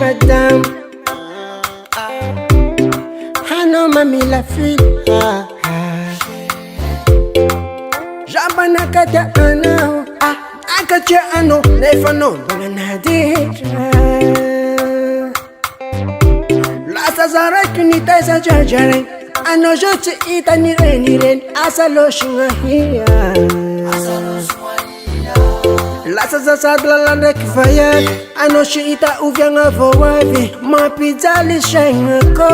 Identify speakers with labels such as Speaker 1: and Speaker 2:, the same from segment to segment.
Speaker 1: Madame, Hano mami la fille, Jabana kata ano, akacha ano, nefano banaditra. La sazara kunita sa jajare, ano jote ita niren, asalo shingahia. La sazasa la kifaya, ano shiita uvyanga vowavi, mapizza li shengko.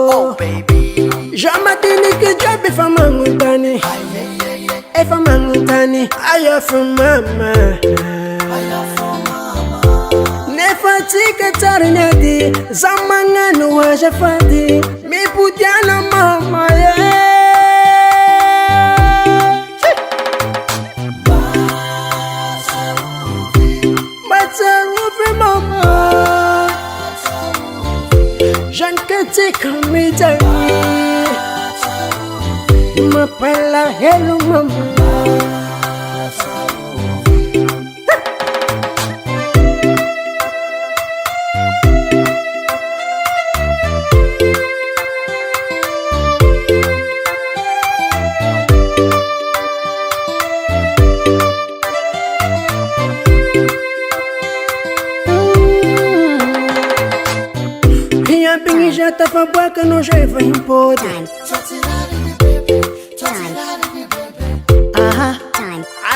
Speaker 1: Oh baby, jamatini ke jabi famangutani, famangutani, aya from mama. Nefatika tarinadi, zamanganu wajafadi, mi pudiana mama yeah. Come me tell my pala hello mama. Já tava boca no jeito vai impor.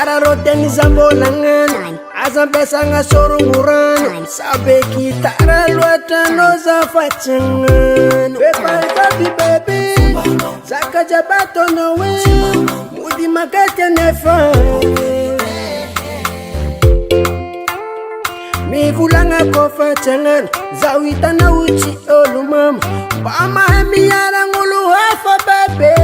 Speaker 1: Araroten zambolangan, azambesa ngasorunguran, sabe kita raluatan noza facengan. Baby baby, zaka jabato no way, mudi makate nefa. Mi vulanga kofa changan, zawita na uchi olumam, bama mi yara ngulu hafa bebe.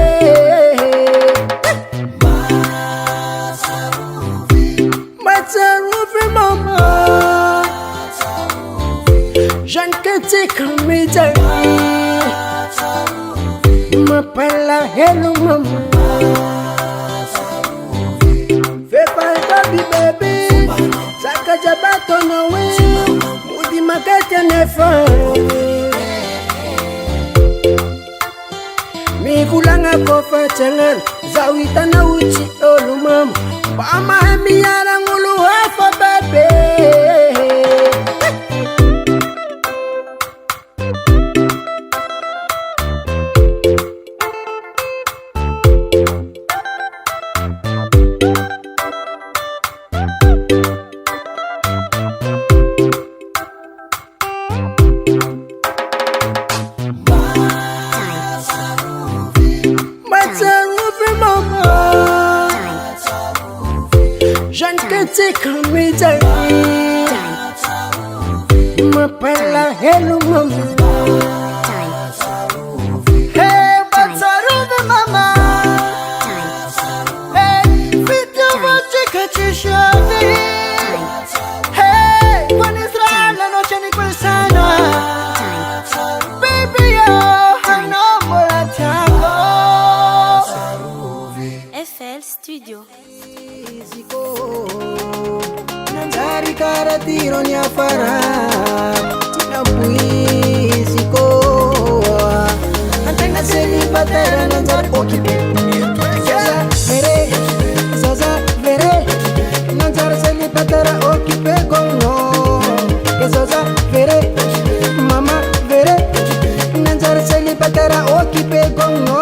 Speaker 1: Matsarufi mama, Jean Kati kamijari, mapala hello mama. Fepa baby baby, zaka jabato no way, mudi makate nefa. Mi vulanga kofa changan, zawita na uchi olumam, bama mi yara ngulu hafa bebe. Jean Kati kamijari, mapala hello mama. Hey, Matsarufi mama. Hey, fitu vachika chishavi. Hey, kwani Israel la noche ni kwesana. Baby yo, hano mola tango.
Speaker 2: FL Studio.
Speaker 1: Nanzari cara tiro ni afara, tina puisiko. Antena seli patera nanzar okipe. Zaza vere, nanzar seli patera okipe gono. Zaza vere, mama vere, nanzar seli patera okipe gono.